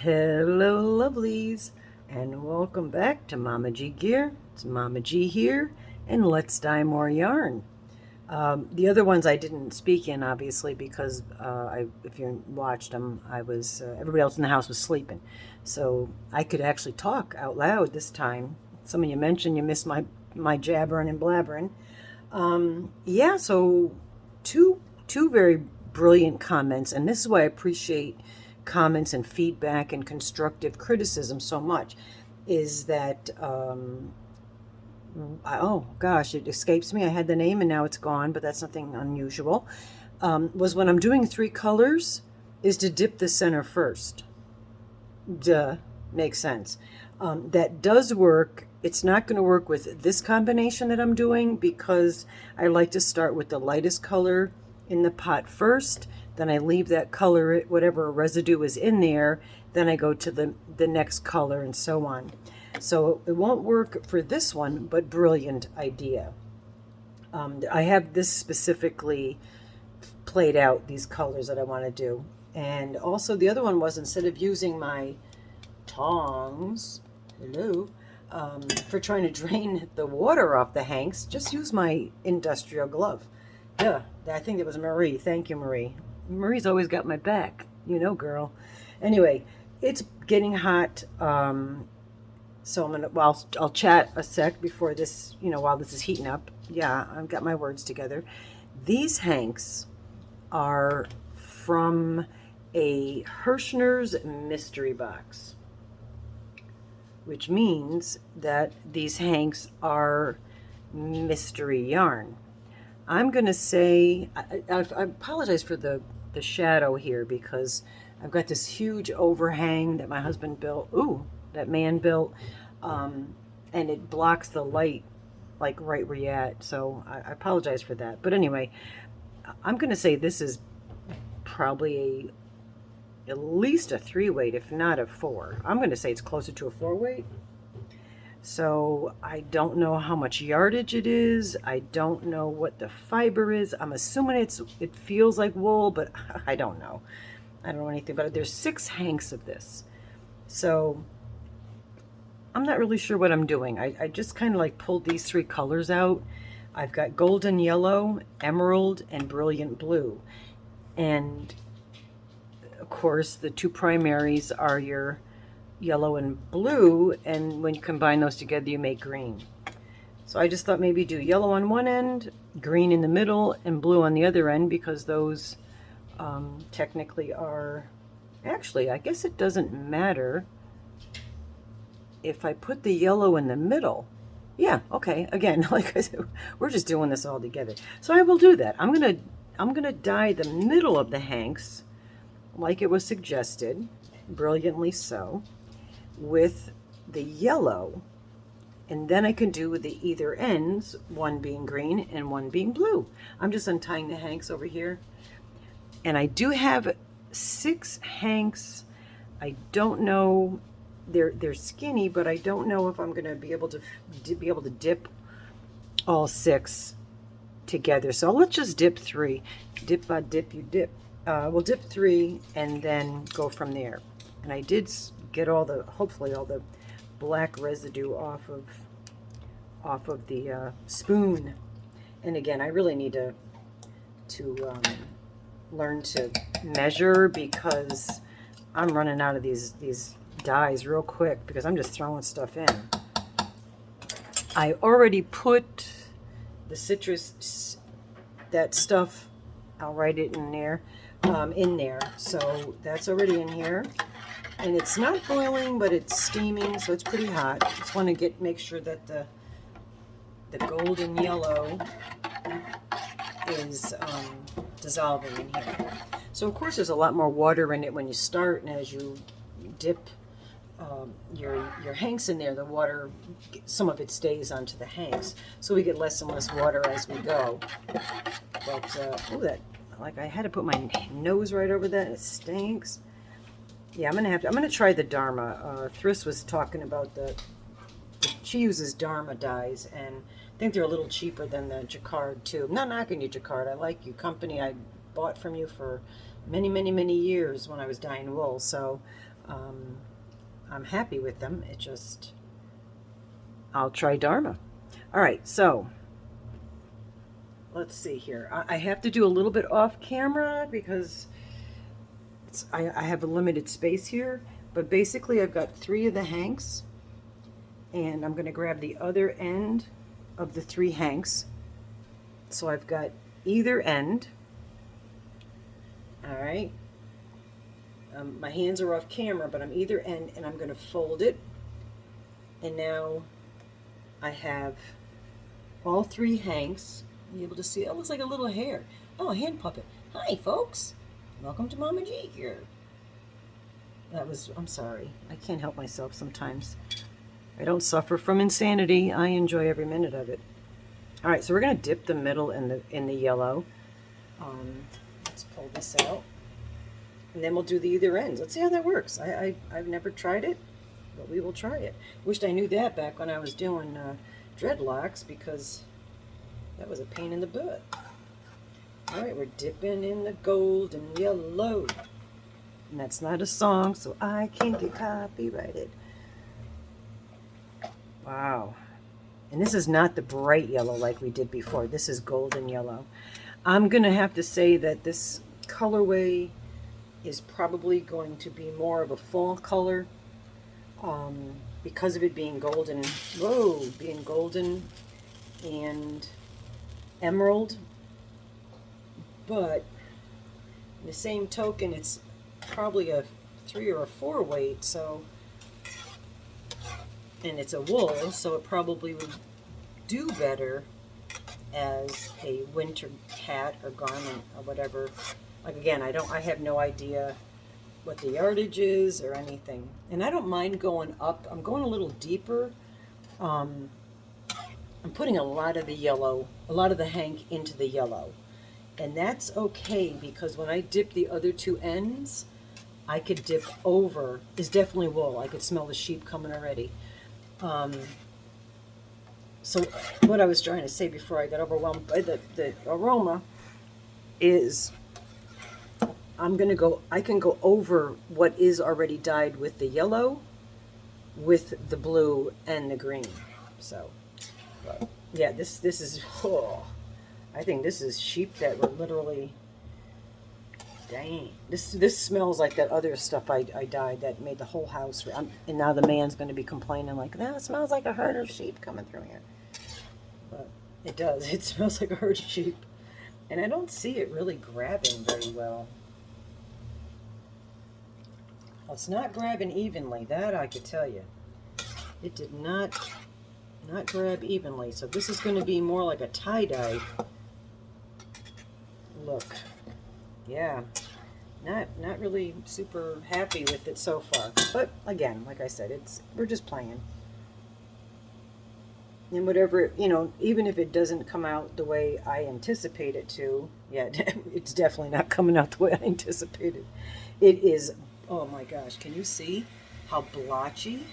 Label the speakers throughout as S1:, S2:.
S1: Hello, lovelies, and welcome back to Mama G Gear. It's Mama G here, and let's dye more yarn. The other ones I didn't speak in, obviously, because if you watched them, I was everybody else in the house was sleeping, so I could actually talk out loud this time. Some of you mentioned you missed my jabbering and blabbering. Yeah, so two very brilliant comments, and this is why I appreciate comments and feedback and constructive criticism so much. Is that oh gosh, it escapes me. I had the name and now it's gone, but that's nothing unusual. Was when I'm doing three colors, is to dip the center first. Duh, makes sense. That does work. It's not going to work with this combination that I'm doing because I like to start with the lightest color in the pot first. Then I leave that color, whatever residue is in there. Then I go to the next color and so on. So it won't work for this one, but brilliant idea. I have this specifically played out, these colors that I want to do. And also the other one was, instead of using my tongs, hello, for trying to drain the water off the hanks, just use my industrial glove. Yeah, I think it was Marie. Thank you, Marie. Marie's always got my back. You know, girl. Anyway, it's getting hot. So I'll chat a sec before this, while this is heating up. Yeah, I've got my words together. These hanks are from a Hirschner's mystery box, which means that these hanks are mystery yarn. I'm going to say, I apologize for the shadow here because I've got this huge overhang that my husband built, that man built, and it blocks the light like right where you're at. So I apologize for that. But anyway, I'm going to say this is probably at least a 3-weight, if not a 4. I'm going to say it's closer to a 4-weight. So I don't know how much yardage it is. I don't know what the fiber is. I'm assuming it feels like wool, but I don't know. I don't know anything about it. There's 6 hanks of this. So I'm not really sure what I'm doing. I just kind of like pulled these 3 colors out. I've got golden yellow, emerald, and brilliant blue. And of course, the 2 primaries are your yellow and blue, and when you combine those together, you make green. So I just thought maybe do yellow on one end, green in the middle, and blue on the other end, because those technically are, actually, I guess it doesn't matter if I put the yellow in the middle. Yeah, okay, again, like I said, we're just doing this all together. So I will do that. I'm gonna dye the middle of the hanks like it was suggested, brilliantly so, with the yellow, and then I can do the either ends, one being green and one being blue. I'm just untying the hanks over here, and I do have 6 hanks. I don't know, they're skinny, but I don't know if I'm going to be able to dip all 6 together. So let's just dip 3. Dip by dip, you dip. We'll dip 3 and then go from there. And I did get hopefully all the black residue off of the spoon. And again, I really need to learn to measure, because I'm running out of these dyes real quick because I'm just throwing stuff in. I already put the citrus, that stuff, I'll write it in there, so that's already in here. And it's not boiling, but it's steaming, so it's pretty hot. Just want to make sure that the golden yellow is dissolving in here. So of course there's a lot more water in it when you start, and as you dip your hanks in there, the water, some of it stays onto the hanks, so we get less and less water as we go. But I had to put my nose right over that. It stinks. Yeah, I'm gonna try the Dharma. Thriss was talking about she uses Dharma dyes, and I think they're a little cheaper than the Jacquard too. I'm not knocking you, Jacquard. I like you, company. I bought from you for many, many, many years when I was dyeing wool. So I'm happy with them. It just, I'll try Dharma. All right, so let's see here. I have to do a little bit off camera because I have a limited space here. But basically, I've got 3 of the hanks, and I'm going to grab the other end of the 3 hanks. So I've got either end. All right. My hands are off camera, but I'm either end, and I'm going to fold it. And now I have all 3 hanks. You're able to see, it looks like a little hair. Oh, a hand puppet. Hi, folks. Welcome to Mama G here. I'm sorry. I can't help myself sometimes. I don't suffer from insanity. I enjoy every minute of it. All right, so we're going to dip the middle in the yellow. Let's pull this out. And then we'll do the either ends. Let's see how that works. I've never tried it, but we will try it. Wished I knew that back when I was doing dreadlocks, because that was a pain in the butt. All right, we're dipping in the gold and yellow. And that's not a song, so I can't get copyrighted. Wow. And this is not the bright yellow like we did before. This is golden yellow. I'm going to have to say that this colorway is probably going to be more of a fall color because of it being golden. Whoa, being golden and emerald. But in the same token, it's probably a 3 or a 4 weight, so, and it's a wool, so it probably would do better as a winter hat or garment or whatever. Like, again, I have no idea what the yardage is or anything, and I don't mind going up. I'm going a little deeper. I'm putting a lot of the yellow, a lot of the hank into the yellow, and that's okay, because when I dip the other 2 ends, I could dip over. It's definitely wool. I could smell the sheep coming already. So what I was trying to say before I got overwhelmed by the aroma is I can go over what is already dyed with the yellow, with the blue and the green. So yeah, this is, oh, I think this is sheep that were literally, dang. This smells like that other stuff I dyed that made the whole house. And now the man's going to be complaining like, that smells like a herd of sheep coming through here. But it does. It smells like a herd of sheep. And I don't see it really grabbing very well. Well, it's not grabbing evenly. That I could tell you. It did not grab evenly. So this is going to be more like a tie-dye look. Yeah, not really super happy with it so far. But again, like I said, we're just playing. And whatever, even if it doesn't come out the way I anticipate it to, yeah, it's definitely not coming out the way I anticipated. It is, oh my gosh, can you see how blotchy?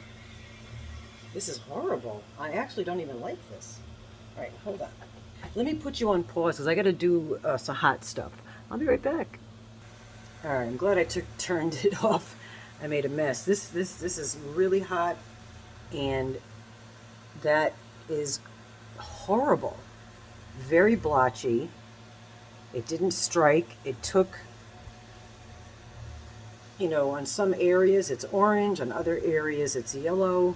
S1: This is horrible. I actually don't even like this. All right, hold on. Let me put you on pause because I got to do some hot stuff. I'll be right back. All right, I'm glad I turned it off. I made a mess. This is really hot, and that is horrible. Very blotchy. It didn't strike. It took, on some areas it's orange, on other areas it's yellow.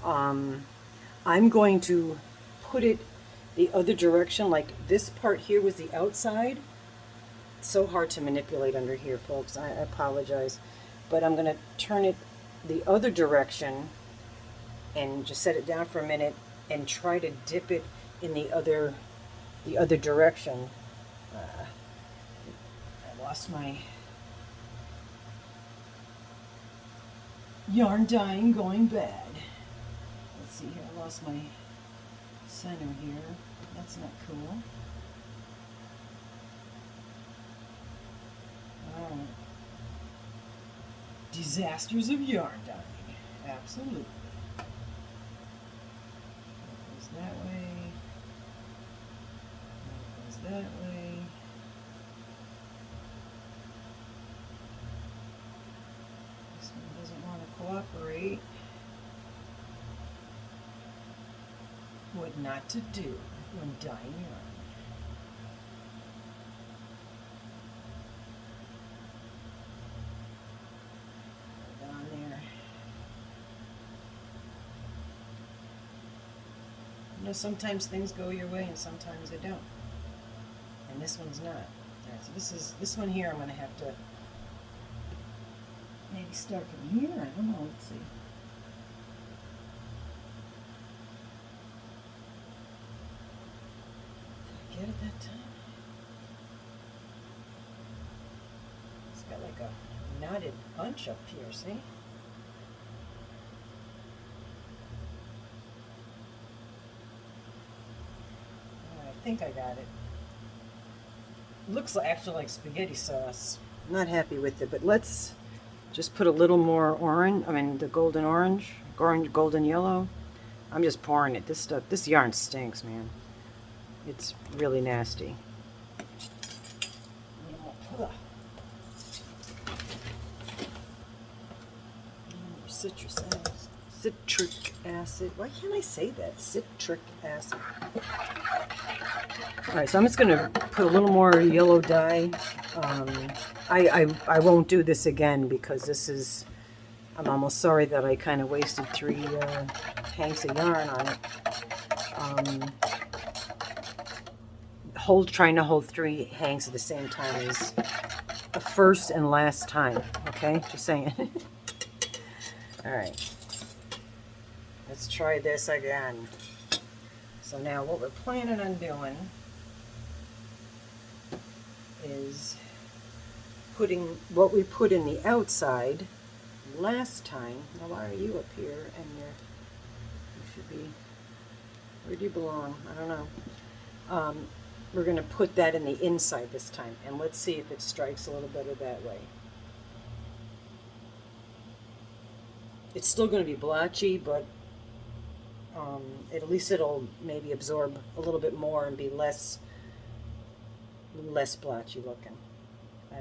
S1: I'm going to put it the other direction, like this part here was the outside. It's so hard to manipulate under here, folks. I apologize. But I'm going to turn it the other direction and just set it down for a minute and try to dip it in the other direction. I lost my yarn dyeing going bad. Let's see here. I lost my center here. That's not cool. Alright. Disasters of yarn dyeing. Absolutely. That goes that way. That goes that way. This one Concentrate. What not to do when dyeing yarn. Down there. You know, sometimes things go your way and sometimes they don't. And this one's not. Alright, so this one here I'm going to have to maybe start from here. I don't know. Let's see. Did I get it that time? It's got like a knotted bunch up here, see? Oh, I think I got it. Looks actually like spaghetti sauce. I'm not happy with it, but let's just put a little more orange. I mean, the golden orange, golden yellow. I'm just pouring it. This yarn stinks, man. It's really nasty. Citric acid. Why can't I say that? Citric acid. All right, so I'm just going to put a little more yellow dye. I won't do this again because this is, I'm almost sorry that I kind of wasted 3 hanks of yarn on it. Trying to hold 3 hanks at the same time is the first and last time, okay? Just saying. All right. Let's try this again. So now what we're planning on doing is putting what we put in the outside last time. Now why are you up here and you should be, where do you belong? I don't know. We're going to put that in the inside this time, and let's see if it strikes a little better that way. It's still going to be blotchy, but at least it'll maybe absorb a little bit more and be less blotchy looking. I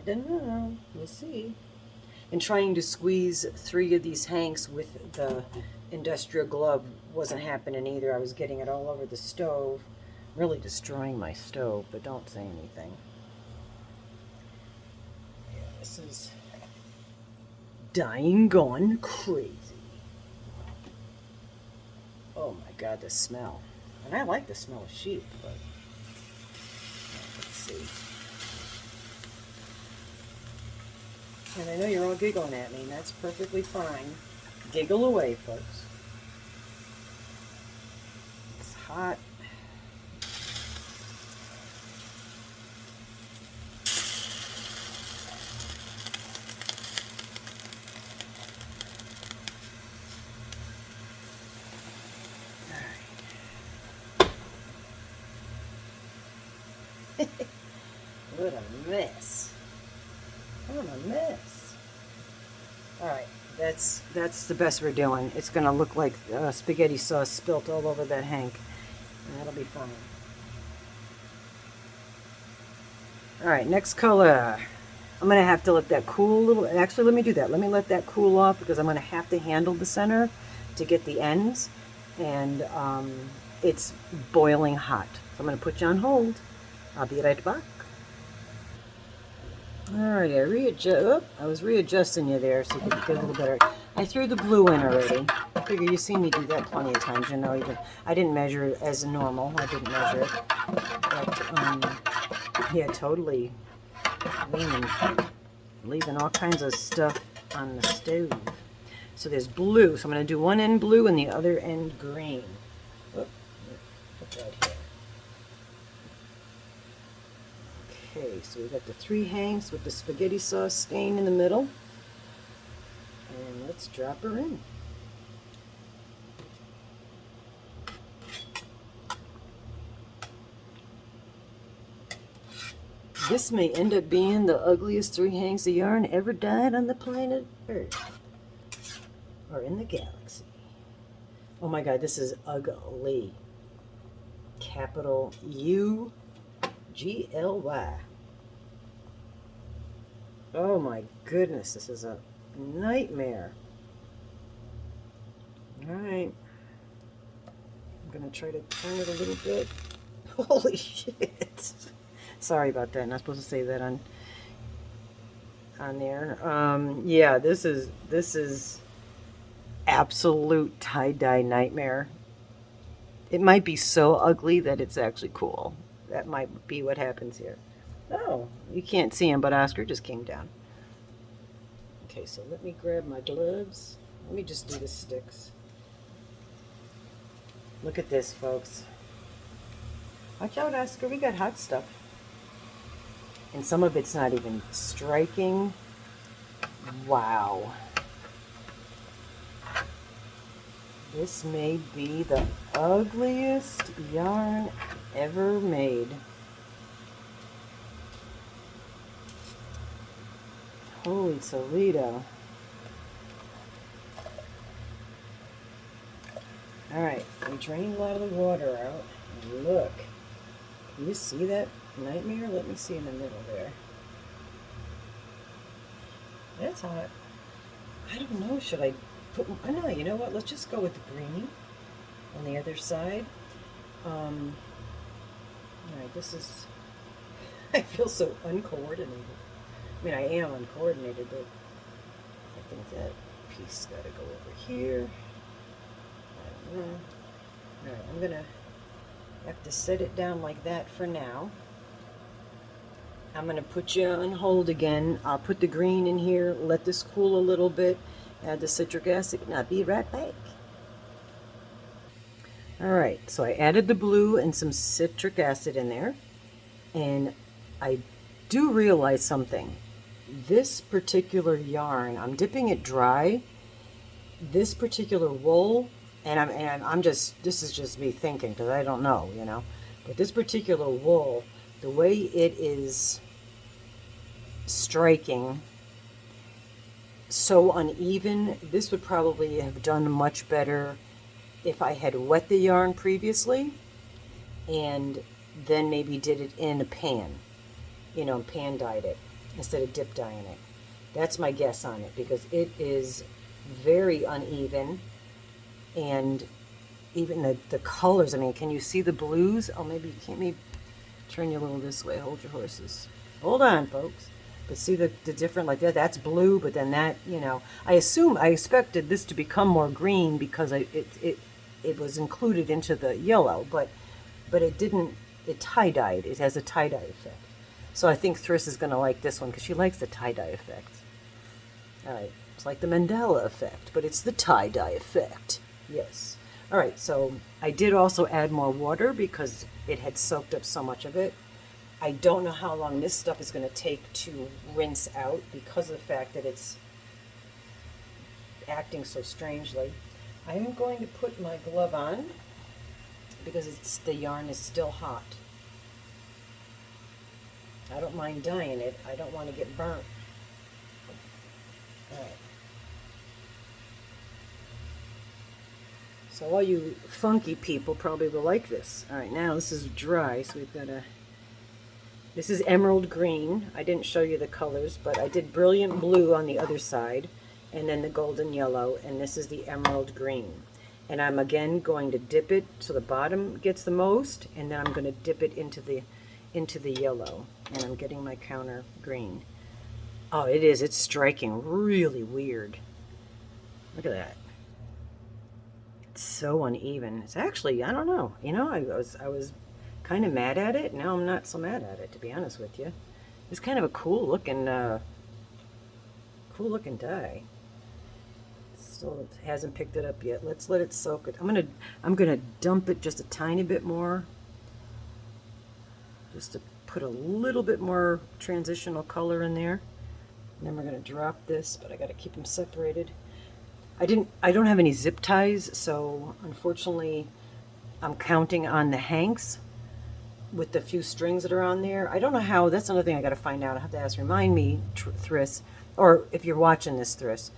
S1: don't know. We'll see. And trying to squeeze 3 of these hanks with the industrial glove wasn't happening either. I was getting it all over the stove, really destroying my stove, but don't say anything. Yeah, this is dying gone crazy. Oh my God, the smell. And I like the smell of sheep, but let's see. And I know you're all giggling at me, and that's perfectly fine. Giggle away, folks. It's hot. What a mess. What a mess. Alright, that's the best we're doing. It's going to look like spaghetti sauce spilt all over that hank. And that'll be fine. Alright, next color. I'm going to have to let that cool a little. Actually, let me do that. Let me let that cool off because I'm going to have to handle the center to get the ends. And it's boiling hot. So I'm going to put you on hold. I'll be right back. Alright, I was readjusting you there so you could get a little better. I threw the blue in already. I figure you've seen me do that plenty of times. You know, I didn't measure it as normal. I didn't measure it. But, yeah, totally leaving all kinds of stuff on the stove. So there's blue. So I'm going to do one end blue and the other end green. Put that here. Okay, so we've got the 3 hanks with the spaghetti sauce stain in the middle. And let's drop her in. This may end up being the ugliest 3 hanks of yarn ever dyed on the planet Earth. Or in the galaxy. Oh my God, this is ugly. Capital U-G-L-Y. Oh my goodness, this is a nightmare. All right. I'm going to try to turn it a little bit. Holy shit. Sorry about that. Not supposed to say that on there. Yeah, this is absolute tie-dye nightmare. It might be so ugly that it's actually cool. That might be what happens here. Oh, you can't see him, but Oscar just came down. Okay, so let me grab my gloves. Let me just do the sticks. Look at this, folks. Watch out, Oscar. We got hot stuff. And some of it's not even striking. Wow. This may be the ugliest yarn ever made. Holy Toledo. Alright, we drained a lot of the water out. And look. Can you see that nightmare? Let me see in the middle there. That's hot. I don't know, should I put... Oh, no, you know what? Let's just go with the green on the other side. Alright, this is... I feel so uncoordinated. I mean, I am uncoordinated, but I think that piece got to go over here. I don't know. Alright, I'm going to have to set it down like that for now. I'm going to put you on hold again. I'll put the green in here, let this cool a little bit, add the citric acid, and I'll be right back. Alright, so I added the blue and some citric acid in there, and I do realize something. This particular yarn, I'm dipping it dry. This particular wool, and I'm just, this is just me thinking because I don't know, you know, but this particular wool, the way it is striking so uneven, this would probably have done much better if I had wet the yarn previously and then maybe did it in a pan, you know, pan dyed it instead of dip dyeing it. That's my guess on it because it is very uneven, and even the colors, I mean, can you see the blues? Oh, maybe you can't. Maybe turn you a little this way. Hold your horses. Hold on, folks. But see the different, like that's blue, but then that, you know, I expected this to become more green because it was included into the yellow, but it didn't, it tie-dyed. It has a tie-dye effect. So I think Thriss is going to like this one because she likes the tie-dye effect. All right, it's like the Mandela effect, but it's the tie-dye effect. Yes. All right, so I did also add more water because it had soaked up so much of it. I don't know how long this stuff is going to take to rinse out because of the fact that it's acting so strangely. I am going to put my glove on because the yarn is still hot. I don't mind dyeing it. I don't want to get burnt. All right. So all you funky people probably will like this. All right, now this is dry, so we've got this is emerald green. I didn't show you the colors, but I did brilliant blue on the other side, and then the golden yellow, and this is the emerald green. And I'm again going to dip it so the bottom gets the most, and then I'm going to dip it into the yellow, and I'm getting my counter green. Oh, it's striking really weird. Look at that. It's so uneven. It's actually, I don't know, you know, I was kind of mad at it. Now I'm not so mad at it, to be honest with you. It's kind of a cool looking dye. Still hasn't picked it up yet. Let's let it soak it. I'm gonna dump it just a tiny bit more, just to put a little bit more transitional color in there. And then we're gonna drop this, but I gotta keep them separated. I don't have any zip ties, so unfortunately I'm counting on the hanks with the few strings that are on there. I don't know how, that's another thing I gotta find out. I have to ask, remind me, Thriss, or if you're watching this, Thriss,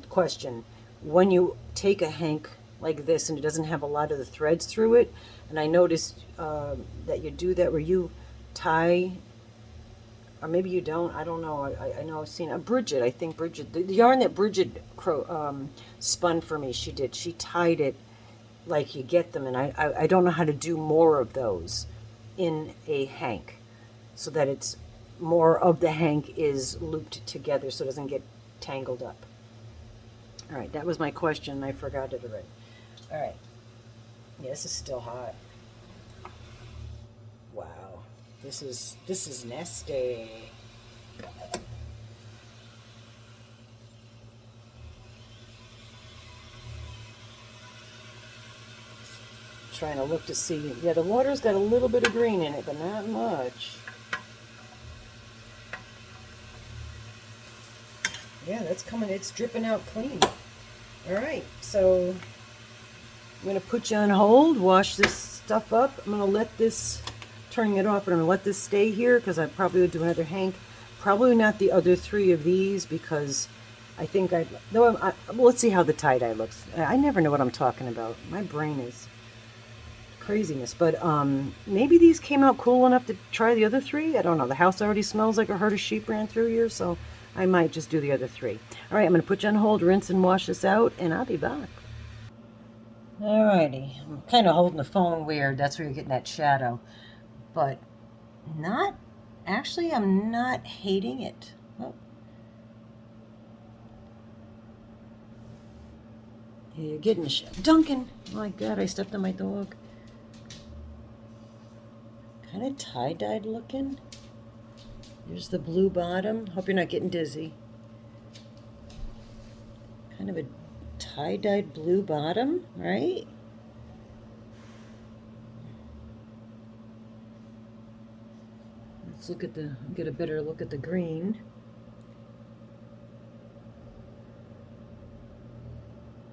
S1: question. When you take a hank like this and it doesn't have a lot of the threads through it, and I noticed that you do that where you tie or maybe you don't. I don't know. I know I've seen Bridget. I think Bridget, the yarn that Bridget spun for me, she did. She tied it like you get them, and I don't know how to do more of those in a hank, so that it's more of the hank is looped together, so it doesn't get tangled up. All right, that was my question. I forgot it already. All right. Yeah, this is still hot. Wow, this is nasty. Trying to look to see. Yeah, the water's got a little bit of green in it, but not much. Yeah, that's coming. It's dripping out clean. All right, so I'm going to put you on hold, wash this stuff up. I'm going to let this, turning it off, but I'm going to let this stay here because I probably would do another hank. Probably not the other 3 of these because I think well, let's see how the tie-dye looks. I never know what I'm talking about. My brain is craziness, but maybe these came out cool enough to try the other 3. I don't know. The house already smells like a herd of sheep ran through here, so I might just do the other 3. All right, I'm going to put you on hold, rinse and wash this out, and I'll be back. Alrighty, I'm kind of holding the phone weird. That's where you're getting that shadow, but not actually. I'm not hating it. Oh. Yeah, you're getting Duncan. Oh my God, I stepped on my dog. Kind of tie-dyed looking. There's the blue bottom. Hope you're not getting dizzy. Kind of a tie-dyed blue bottom, right? Let's look at get a better look at the green.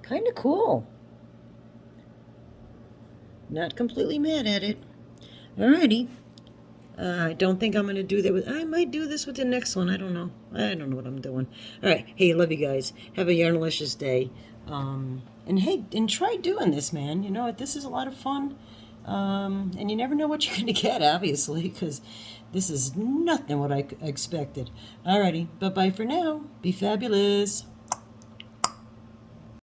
S1: Kind of cool. Not completely mad at it. Alrighty. I don't think I'm going to do that with... I might do this with the next one. I don't know. I don't know what I'm doing. All right. Hey, love you guys. Have a yarnalicious day. And hey, and try doing this, man. You know, this is a lot of fun. And you never know what you're going to get, obviously, because this is nothing what I expected. Alrighty. Bye-bye for now. Be fabulous.